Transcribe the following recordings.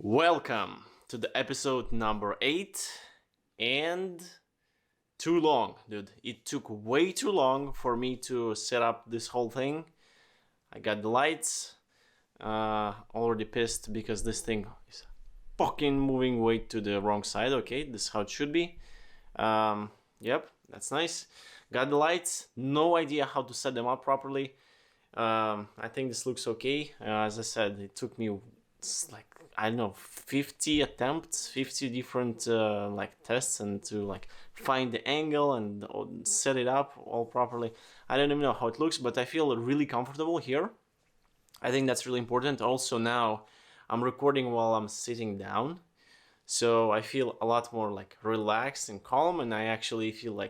Welcome to the episode number 8 and too long, dude. It took way too long for me to set up this whole thing. I got the lights, already pissed because this thing is fucking moving way to the wrong side. Okay, this is how it should be. Yep, that's nice. Got the lights, no idea how to set them up properly. I think this looks okay. As I said, it took me like, I don't know, 50 attempts, 50 different tests, and to find the angle and set it up all properly. I don't even know how it looks, but I feel really comfortable here. I think that's really important. Also now I'm recording while I'm sitting down, so I feel a lot more relaxed and calm, and I actually feel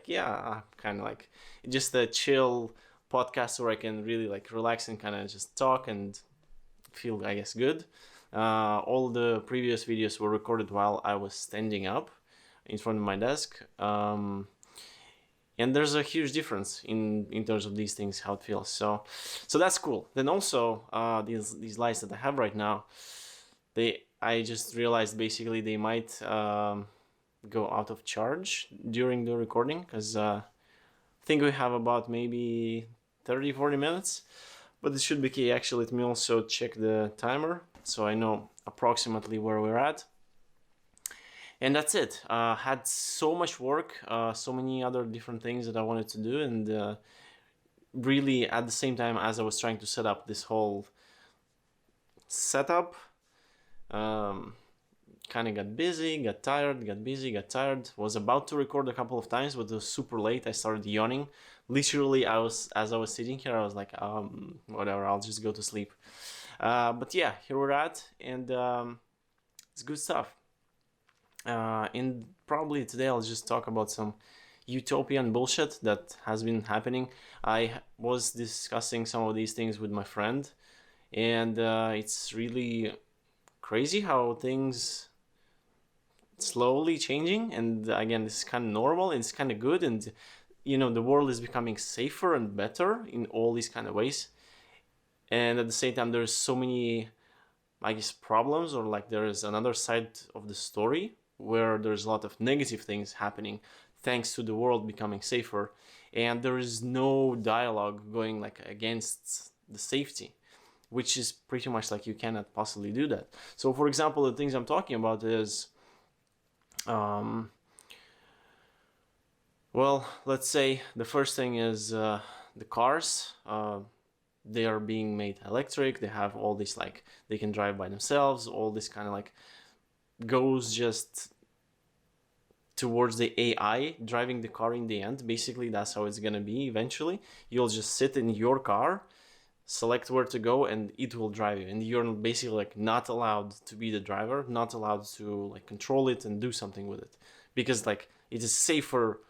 kind of just a chill podcast where I can really relax and kind of just talk and feel, I guess, good. All the previous videos were recorded while I was standing up in front of my desk, and there's a huge difference in terms of these things, how it feels. So that's cool. Then also these lights that I have right now, I just realized basically they might go out of charge during the recording, because I think we have about maybe 30-40 minutes, but it should be okay. Actually, let me also check the timer so I know approximately where we're at. And that's it. Had so much work, so many other different things that I wanted to do, and really at the same time as I was trying to set up this whole setup, kind of got busy, got tired, got busy, got tired. Was about to record a couple of times, but it was super late. I started yawning. Literally, as I was sitting here, I was like, whatever, I'll just go to sleep. But yeah, here we're at, and it's good stuff. And probably today I'll just talk about some utopian bullshit that has been happening. I was discussing some of these things with my friend, and it's really crazy how things slowly changing. And again, this is kind of normal, and it's kind of good, and the world is becoming safer and better in all these kind of ways. And at the same time, there's so many, I guess, problems, or there is another side of the story where there's a lot of negative things happening thanks to the world becoming safer, and there is no dialogue going against the safety, which is pretty much you cannot possibly do that. So for example, the things I'm talking about is well, let's say the first thing is the cars. They are being made electric. They have all this they can drive by themselves. All this kind of goes just towards the AI driving the car in the end. Basically, that's how it's gonna be eventually. You'll just sit in your car, select where to go, and it will drive you. And you're basically not allowed to be the driver, not allowed to control it and do something with it, because it is safer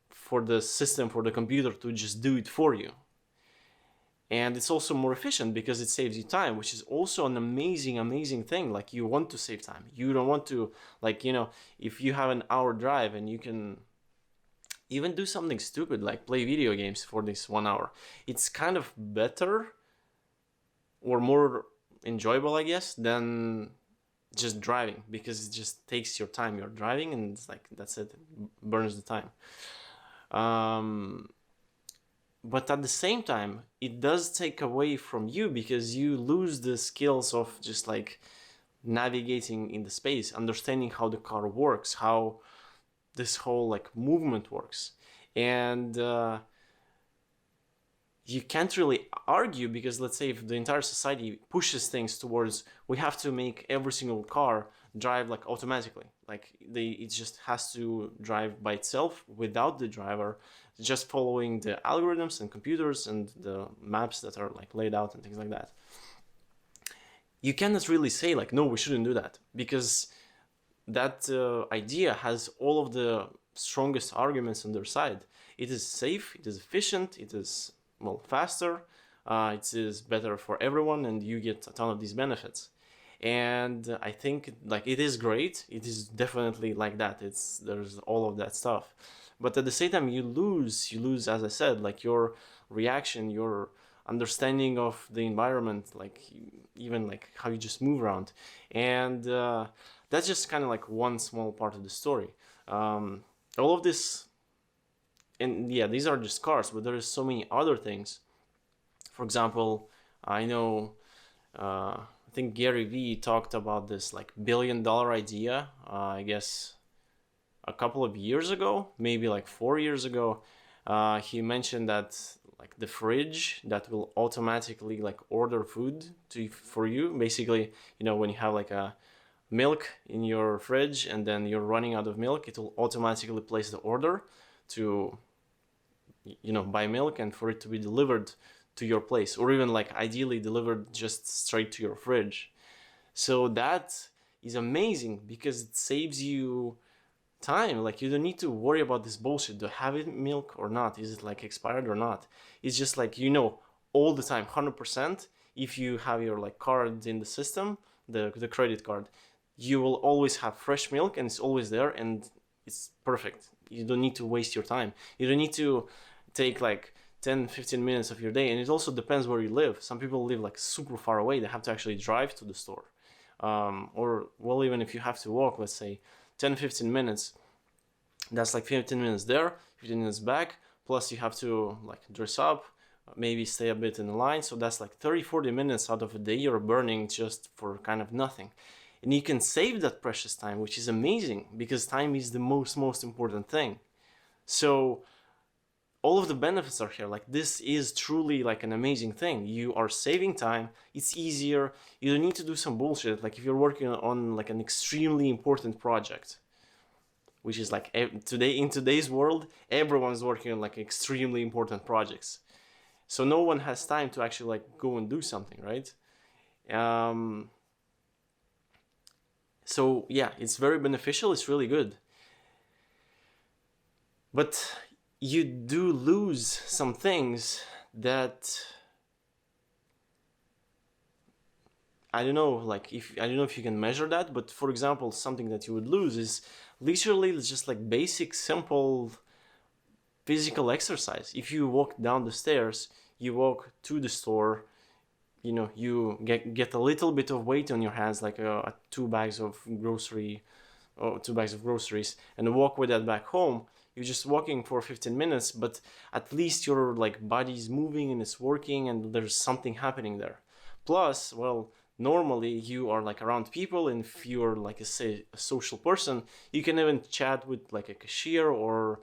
for the system, for the computer to just do it for you. And it's also more efficient because it saves you time, which is also an amazing thing. You want to save time. You don't want to, if you have an hour drive and you can even do something stupid like play video games for this 1 hour, it's kind of better or more enjoyable, I guess, than just driving, because it just takes your time. You're driving and it's that's it, burns the time. But at the same time, it does take away from you, because you lose the skills of just navigating in the space, understanding how the car works, how this whole movement works. And you can't really argue, because let's say if the entire society pushes things towards, we have to make every single car drive automatically, it just has to drive by itself without the driver, just following the algorithms and computers and the maps that are laid out and things like that. You cannot really say no, we shouldn't do that, because that idea has all of the strongest arguments on their side. It is safe, it is efficient, it is faster, it is better for everyone, and you get a ton of these benefits. And I think it is great. It is definitely that. There's all of that stuff, but at the same time you lose, as I said, your reaction, your understanding of the environment, like even like how you just move around. And that's just kind of like one small part of the story. All of this, and yeah, these are just cars, but there is so many other things. For example, I know, I think Gary Vee talked about this like $1 billion idea, I guess a couple of years ago, maybe like 4 years ago. He mentioned that like the fridge that will automatically like order food for you. Basically, when you have like a milk in your fridge and then you're running out of milk, it will automatically place the order to buy milk and for it to be delivered to your place, or even like ideally delivered just straight to your fridge. So that is amazing because it saves you time. Like you don't need to worry about this bullshit. Do I have it milk or not? Is it like expired or not? It's just like all the time, 100%. If you have your like card in the system, the credit card, you will always have fresh milk and it's always there and it's perfect. You don't need to waste your time. You don't need to take like 10-15 minutes of your day. And it also depends where you live. Some people live like super far away. They have to actually drive to the store. Or well, even if you have to walk, let's say 10-15 minutes, that's like 15 minutes there, 15 minutes back, plus you have to like dress up, maybe stay a bit in the line. So that's like 30-40 minutes out of a day you're burning just for kind of nothing. And you can save that precious time, which is amazing because time is the most important thing. So all of the benefits are here. Like this is truly like an amazing thing. You are saving time. It's easier. You don't need to do some bullshit. Like if you're working on like an extremely important project, which is like today in today's world, everyone's working on like extremely important projects. So no one has time to actually like go and do something, right? So yeah, it's very beneficial. It's really good. But you do lose some things that I don't know, like I don't know if you can measure that, but for example, something that you would lose is literally just like basic, simple physical exercise. If you walk down the stairs, you walk to the store, you get a little bit of weight on your hands, like 2 bags of groceries, and walk with that back home. You're just walking for 15 minutes, but at least your like body's moving and it's working and there's something happening there. Plus, well, normally you are like around people, and if you're like a social person, you can even chat with like a cashier or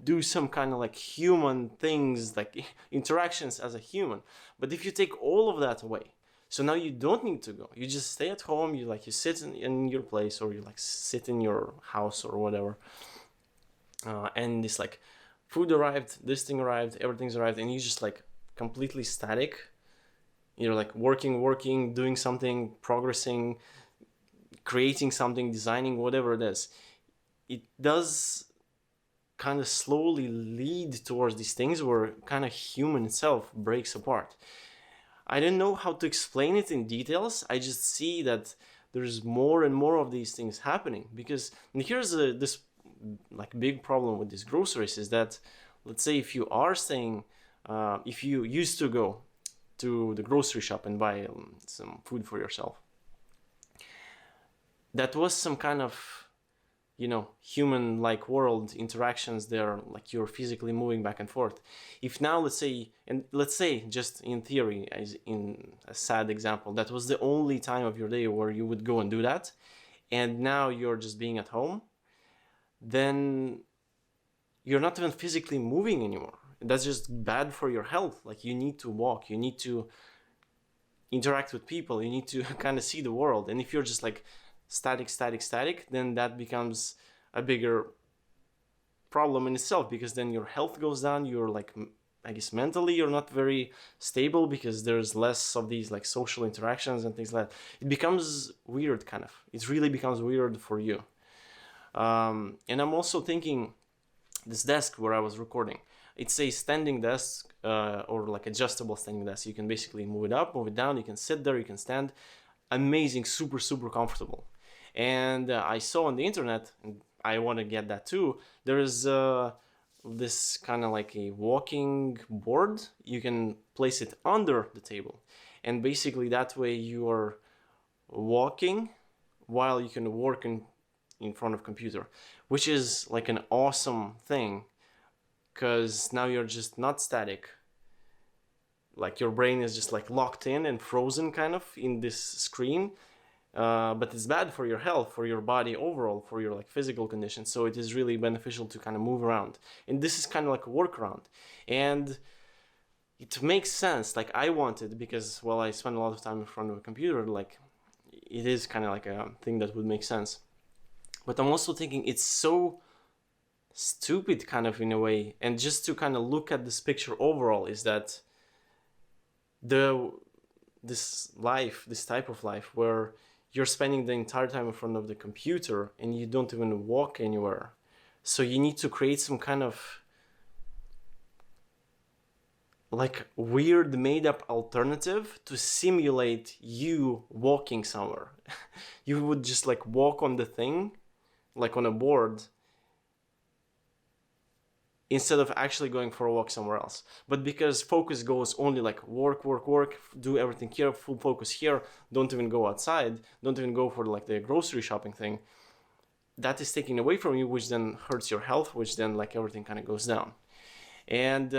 do some kind of like human things, like interactions as a human. But if you take all of that away, so now you don't need to go, you just stay at home, you sit in your place, or you like sit in your house or whatever, and this like food arrived, this thing arrived, everything's arrived, and you just like completely static. You're like working, doing something, progressing, creating something, designing, whatever it is. It does kind of slowly lead towards these things where kind of human itself breaks apart. I don't know how to explain it in details. I just see that there's more and more of these things happening, because here's this like big problem with these groceries is that, let's say if you are staying, if you used to go to the grocery shop and buy some food for yourself, that was some kind of human-like world interactions there, like you're physically moving back and forth. If now, let's say just in theory, as in a sad example, that was the only time of your day where you would go and do that, and now you're just being at home, then you're not even physically moving anymore. That's just bad for your health. Like you need to walk, you need to interact with people, you need to kind of see the world. And if you're just like static, then that becomes a bigger problem in itself, because then your health goes down. You're like, I guess mentally you're not very stable because there's less of these like social interactions and things like that. It becomes weird, kind of. It really becomes weird for you. And I'm also thinking, this desk where I was recording, it's a standing desk, or like adjustable standing desk. You can basically move it up, move it down, you can sit there, you can stand. Amazing, super comfortable. And I saw on the internet, and I want to get that too, there is this kind of like a walking board. You can place it under the table. And basically that way you are walking while you can work in front of computer, which is like an awesome thing, because now you're just not static. Like your brain is just like locked in and frozen kind of in this screen. But it's bad for your health, for your body overall, for your like physical condition. So it is really beneficial to kind of move around. And this is kind of like a workaround. And it makes sense. Like I wanted, because well, I spend a lot of time in front of a computer, like it is kind of like a thing that would make sense. But I'm also thinking it's so stupid kind of in a way. And just to kind of look at this picture overall is that this type of life where you're spending the entire time in front of the computer and you don't even walk anywhere. So you need to create some kind of like weird made up alternative to simulate you walking somewhere. You would just like walk on the thing, like on a board, instead of actually going for a walk somewhere else. But because focus goes only like work, do everything here, full focus here, don't even go outside, don't even go for like the grocery shopping thing, that is taken away from you, which then hurts your health, which then like everything kind of goes down. And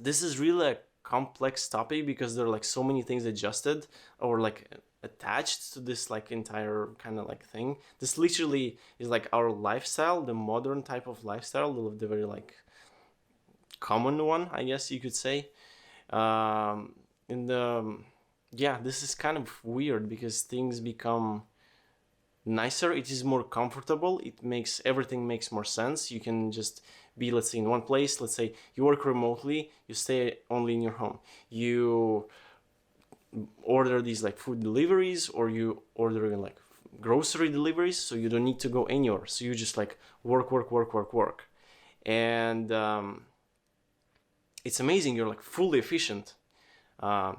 this is really a complex topic because there are like so many things adjusted or like attached to this like entire kind of like thing. This literally is like our lifestyle, the modern type of lifestyle, the very like common one, I guess you could say. Yeah, this is kind of weird because things become nicer. It is more comfortable. It makes everything makes more sense. You can just be, let's say, in one place. Let's say you work remotely, you stay only in your home. You order these like food deliveries, or you order like grocery deliveries, so you don't need to go anywhere. So you just like work, and it's amazing. You're like fully efficient.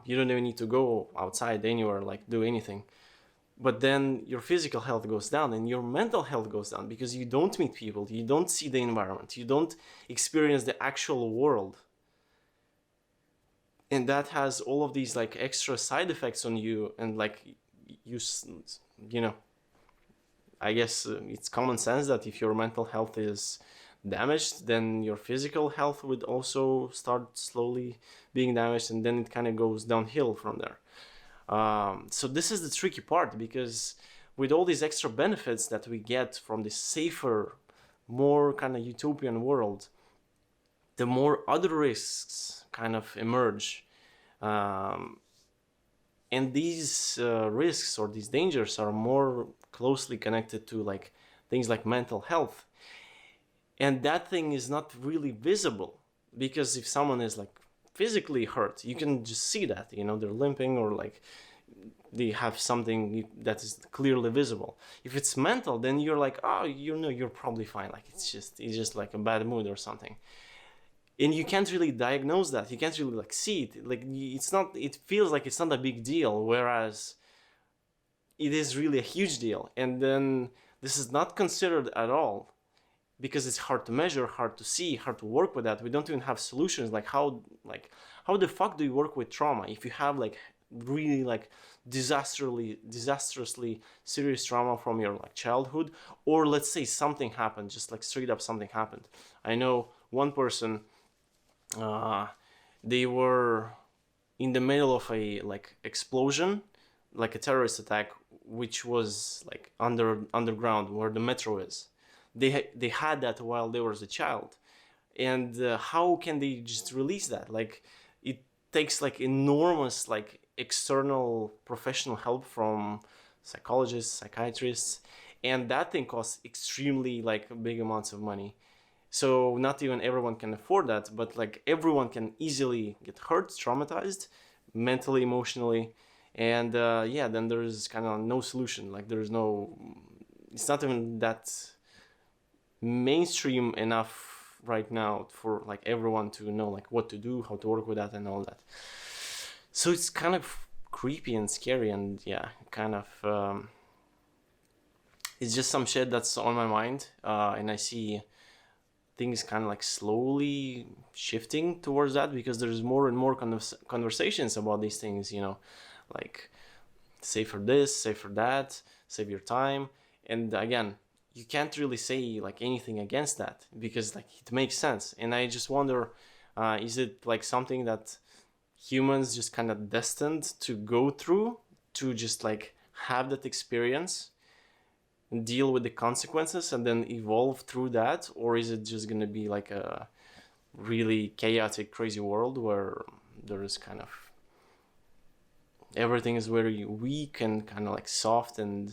You don't even need to go outside anywhere, like do anything. But then your physical health goes down and your mental health goes down because you don't meet people, you don't see the environment, you don't experience the actual world. And that has all of these like extra side effects on you. And like you know, I guess it's common sense that if your mental health is damaged, then your physical health would also start slowly being damaged, and then it kind of goes downhill from there. So this is the tricky part, because with all these extra benefits that we get from this safer, more kind of utopian world, the more other risks kind of emerge. And these risks or these dangers are more closely connected to like things like mental health. And that thing is not really visible, because if someone is like physically hurt, you can just see that, you know, they're limping or like they have something that is clearly visible. If it's mental, then you're like, oh, you know, you're probably fine. Like it's just like a bad mood or something. And you can't really diagnose that. You can't really like see it. Like it feels like it's not a big deal, whereas it is really a huge deal. And then this is not considered at all, because it's hard to measure, hard to see, hard to work with that. We don't even have solutions. Like how the fuck do you work with trauma if you have like really like disastrously serious trauma from your like childhood, or let's say something happened, just like straight up something happened. I know one person, they were in the middle of a like explosion, like a terrorist attack, which was like underground where the metro is. They had that while they were a child, and how can they just release that? Like it takes like enormous like external professional help from psychologists, psychiatrists, and that thing costs extremely like big amounts of money. So not even everyone can afford that, but like everyone can easily get hurt, traumatized, mentally, emotionally, and yeah, then there's kind of no solution. Like it's not even that mainstream enough right now for like everyone to know like what to do, how to work with that and all that. So it's kind of creepy and scary, and yeah, kind of it's just some shit that's on my mind, and I see things kind of like slowly shifting towards that, because there's more and more conversations about these things, like save for this, save for that, save your time. And again, you can't really say like anything against that, because like it makes sense. And I just wonder, is it like something that humans just kind of destined to go through, to just like have that experience and deal with the consequences and then evolve through that? Or is it just going to be like a really chaotic, crazy world where there is kind of everything is very weak and kind of like soft? And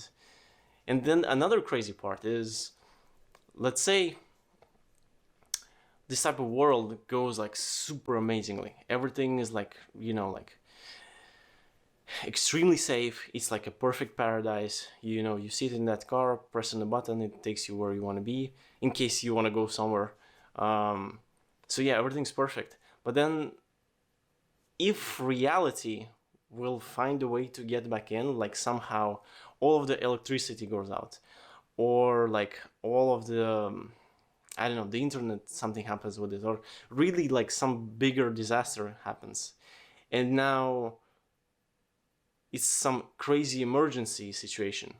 then another crazy part is, let's say this type of world goes like super amazingly. Everything is like, like extremely safe. It's like a perfect paradise. You sit in that car, pressing the button, it takes you where you want to be, in case you want to go somewhere. So yeah, everything's perfect. But then if reality will find a way to get back in, like somehow all of the electricity goes out, or like all of the I don't know, the internet, something happens with it, or really like some bigger disaster happens, and now it's some crazy emergency situation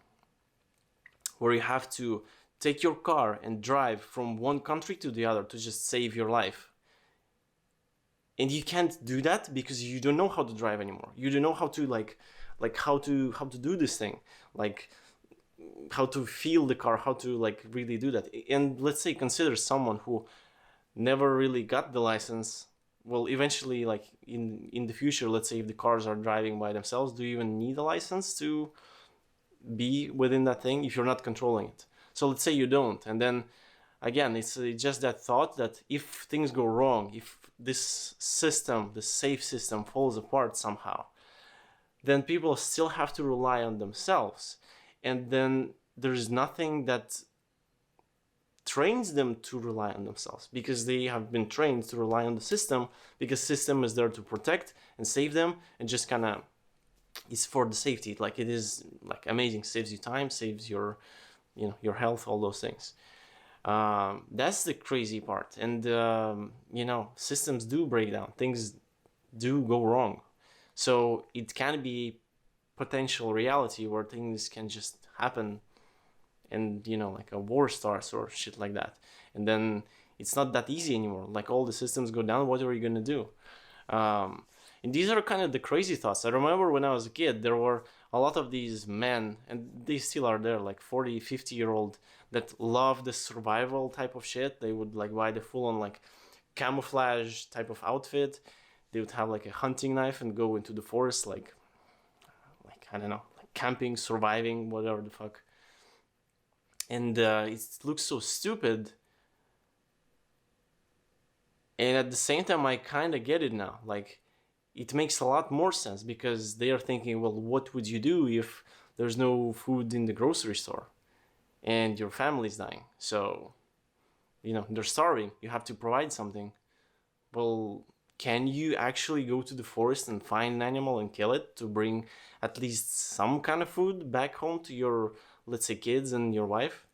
where you have to take your car and drive from one country to the other to just save your life. And you can't do that because you don't know how to drive anymore. You don't know how to like how to do this thing, like how to feel the car, how to like really do that. And let's say consider someone who never really got the license. Well, eventually, like in the future, let's say if the cars are driving by themselves, do you even need a license to be within that thing if you're not controlling it? So let's say you don't, and then again, it's just that thought that if things go wrong, if this system, the safe system, falls apart somehow, then people still have to rely on themselves. And then there's nothing that trains them to rely on themselves, because they have been trained to rely on the system, because system is there to protect and save them, and just kind of is for the safety. Like it is like amazing, saves you time, saves your your health, all those things. That's the crazy part. And systems do break down, things do go wrong, so it can be potential reality where things can just happen, and like a war starts or shit like that, and then it's not that easy anymore. Like all the systems go down, what are you gonna do? And these are kind of the crazy thoughts. I remember when I was a kid, there were a lot of these men, and they still are there, like 40-50-year-old, that love the survival type of shit. They would like buy the full-on like camouflage type of outfit. They would have like a hunting knife and go into the forest, like I don't know, like camping, surviving, whatever the fuck. And it looks so stupid. And at the same time, I kind of get it now. Like, it makes a lot more sense, because they are thinking, well, what would you do if there's no food in the grocery store and your family's dying? So, they're starving. You have to provide something. Well, can you actually go to the forest and find an animal and kill it to bring at least some kind of food back home to your, let's say, kids and your wife?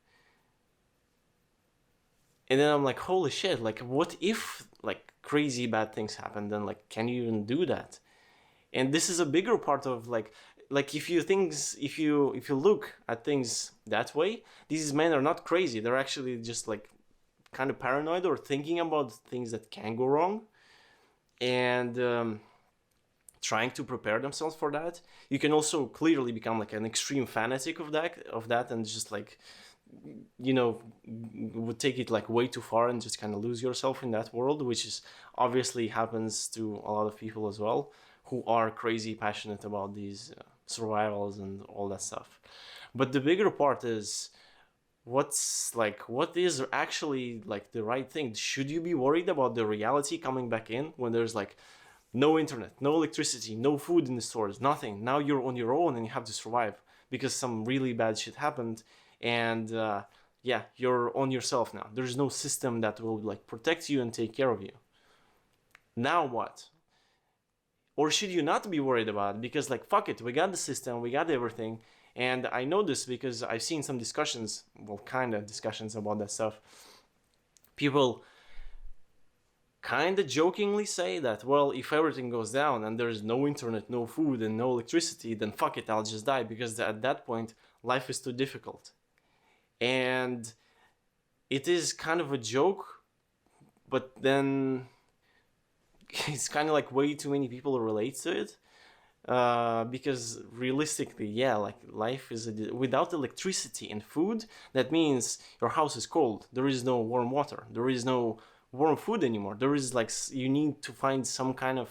And then I'm like, holy shit, like what if like crazy bad things happen? Then like, can you even do that? And this is a bigger part of like if you look at things that way, these men are not crazy. They're actually just like kind of paranoid, or thinking about things that can go wrong, and trying to prepare themselves for that. You can also clearly become like an extreme fanatic of that, and just like would take it like way too far and just kind of lose yourself in that world, which is obviously happens to a lot of people as well, who are crazy passionate about these survivals and all that stuff. But the bigger part is, what is actually like the right thing? Should you be worried about the reality coming back in when there's like no internet, no electricity, no food in the stores, nothing? Now you're on your own and you have to survive because some really bad shit happened, and you're on yourself now. There's no system that will like protect you and take care of you. Now what? Or should you not be worried about it? Because like, fuck it, we got the system, we got everything. And I know this because I've seen some discussions, well, kind of discussions about that stuff. People kind of jokingly say that, well, if everything goes down and there's no internet, no food, and no electricity, then fuck it, I'll just die, because at that point life is too difficult. And it is kind of a joke, but then it's kind of like way too many people relate to it. Because realistically, yeah, like life is without electricity and food, that means your house is cold. There is no warm water. There is no warm food anymore. There is like, you need to find some kind of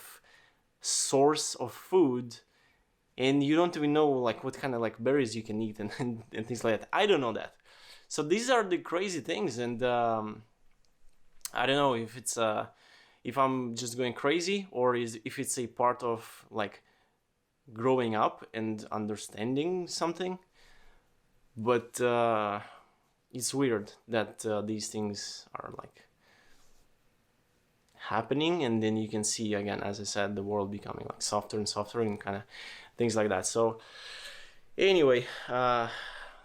source of food, and you don't even know like what kind of like berries you can eat and things like that. I don't know that. So these are the crazy things, and I don't know if it's if I'm just going crazy, or if it's a part of like growing up and understanding something. But it's weird that these things are like happening, and then you can see again, as I said, the world becoming like softer and softer and kind of things like that. So anyway,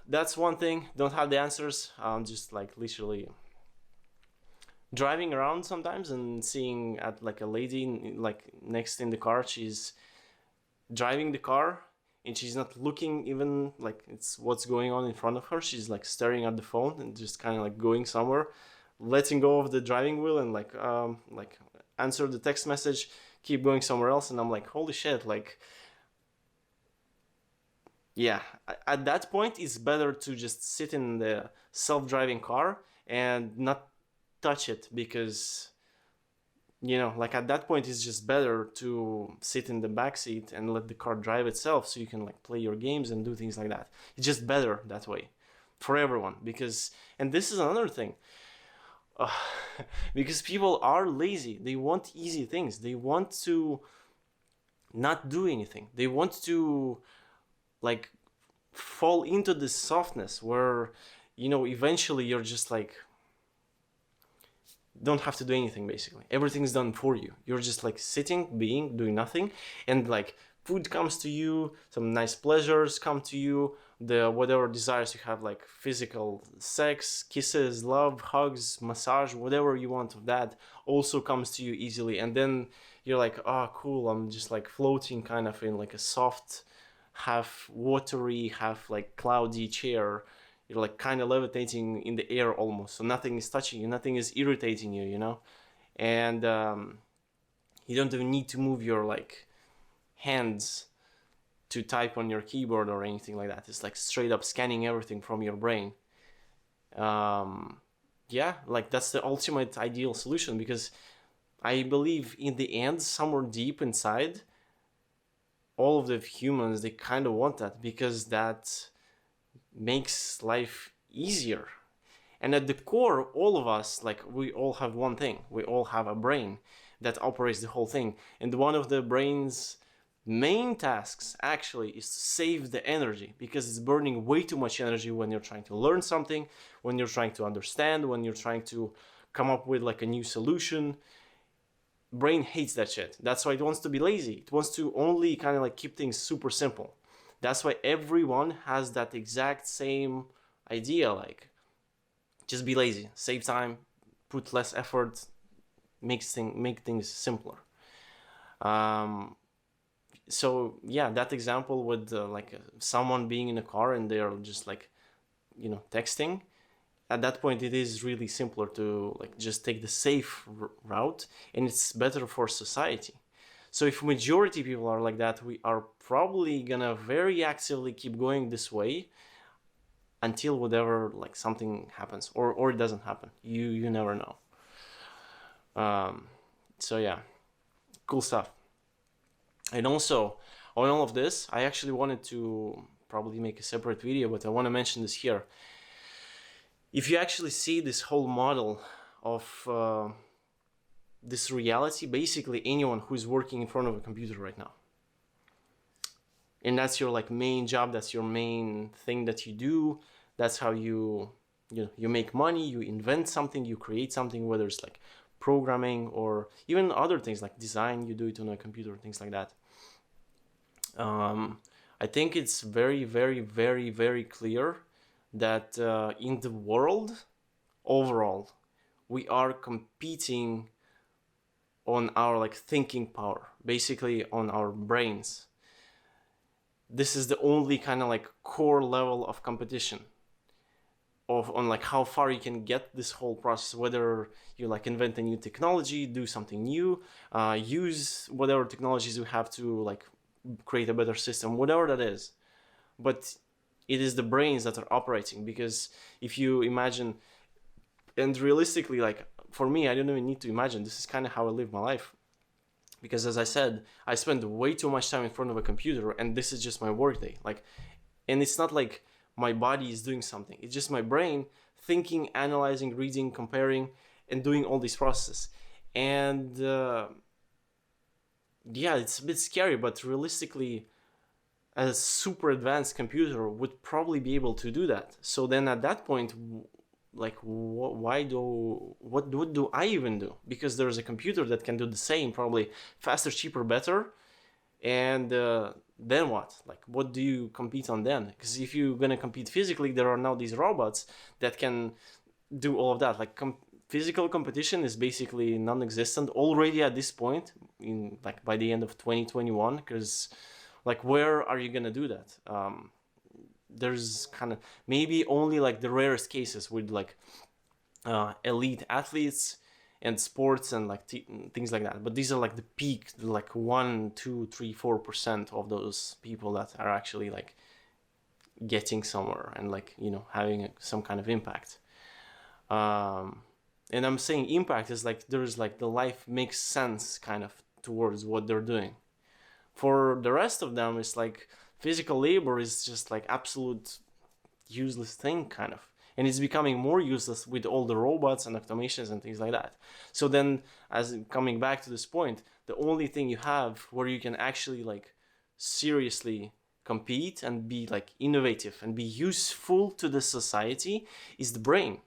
that's one thing. Don't have the answers. I'm just like literally driving around sometimes and seeing at like a lady like next in the car. She's driving the car and she's not looking even like it's what's going on in front of her. She's like staring at the phone and just kind of like going somewhere, letting go of the driving wheel, and like answer the text message, keep going somewhere else. And I'm like, holy shit, like, yeah, at that point it's better to just sit in the self-driving car and not touch it, because like at that point it's just better to sit in the back seat and let the car drive itself, so you can like play your games and do things like that. It's just better that way for everyone, because, and this is another thing, because people are lazy. They want easy things. They want to not do anything. They want to like fall into this softness where eventually you're just like don't have to do anything. Basically everything's done for you. You're just like sitting, doing nothing, and like food comes to you, some nice pleasures come to you, the whatever desires you have, like physical sex, kisses, love, hugs, massage, whatever you want of that also comes to you easily. And then you're like, oh cool, I'm just like floating kind of in like a soft, half watery, half like cloudy chair. You're like kind of levitating in the air almost, so nothing is touching you, nothing is irritating you, and you don't even need to move your like hands to type on your keyboard or anything like that. It's like straight up scanning everything from your brain. Yeah, like that's the ultimate ideal solution, because I believe in the end, somewhere deep inside, all of the humans, they kind of want that, because that makes life easier. And at the core, all of us, like, we all have one thing. We all have a brain that operates the whole thing. And one of the brain's main tasks actually is to save the energy, because it's burning way too much energy when you're trying to learn something, when you're trying to understand, when you're trying to come up with like a new solution. Brain hates that shit. That's why it wants to be lazy. It wants to only kind of like keep things super simple. That's why everyone has that exact same idea, like just be lazy, save time, put less effort, make things simpler. So yeah, that example with someone being in a car and they're just like texting. At that point, it is really simpler to like just take the safe route, and it's better for society. So if majority people are like that, we are probably gonna very actively keep going this way until whatever, like something happens, or it doesn't happen. You never know. So yeah, cool stuff. And also on all of this, I actually wanted to probably make a separate video, but I want to mention this here. If you actually see this whole model of this reality, basically anyone who's working in front of a computer right now, and that's your like main job, that's your main thing that you do, that's how you make money, you invent something, you create something, whether it's like programming or even other things like design, you do it on a computer, things like that. I think it's very, very, very, very clear that in the world overall, we are competing on our like thinking power, basically on our brains. This is the only kind of like core level of competition on like how far you can get this whole process, whether you like invent a new technology, do something new, use whatever technologies you have to like create a better system, whatever that is. But it is the brains that are operating, because if you imagine, and realistically, like for me, I don't even need to imagine, this is kind of how I live my life. Because as I said, I spend way too much time in front of a computer, and this is just my workday. Like, and it's not like my body is doing something. It's just my brain thinking, analyzing, reading, comparing, and doing all these processes. And yeah, it's a bit scary, but realistically, a super advanced computer would probably be able to do that. So then at that point, like what do I even do? Because there's a computer that can do the same, probably faster, cheaper, better. And then what? Like, what do you compete on then? Because if you're gonna compete physically, there are now these robots that can do all of that. Like physical competition is basically non-existent already at this point, in like by the end of 2021. Because like, where are you gonna do that? There's kind of maybe only like the rarest cases with like elite athletes and sports and like things like that. But these are like the peak, like 1, 2, 3, 4% of those people that are actually like getting somewhere and like, you know, having some kind of impact. And I'm saying impact is like there's like the life makes sense kind of towards what they're doing. For the rest of them, it's like physical labor is just like absolute useless thing kind of, and it's becoming more useless with all the robots and automations and things like that. So then, as coming back to this point, the only thing you have where you can actually like seriously compete and be like innovative and be useful to the society is the brain.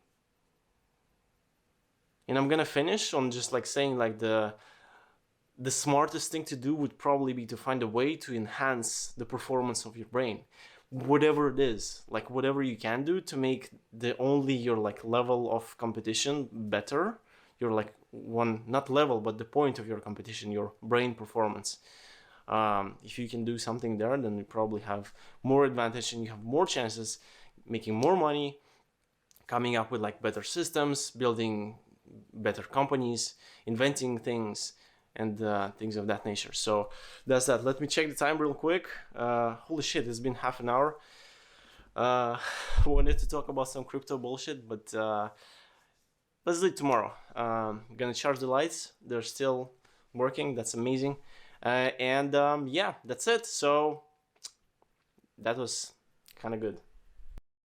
And I'm gonna finish on just like saying like the smartest thing to do would probably be to find a way to enhance the performance of your brain, whatever it is, like whatever you can do to make your like level of competition better, your like one, not level, but the point of your competition, your brain performance. If you can do something there, then you probably have more advantage and you have more chances making more money, coming up with like better systems, building better companies, inventing things, and things of that nature. So that's that. Let me check the time real quick. Holy shit, it's been half an hour. Wanted to talk about some crypto bullshit, but let's do it tomorrow. I'm gonna charge the lights. They're still working. That's amazing. And yeah, that's it. So that was kind of good.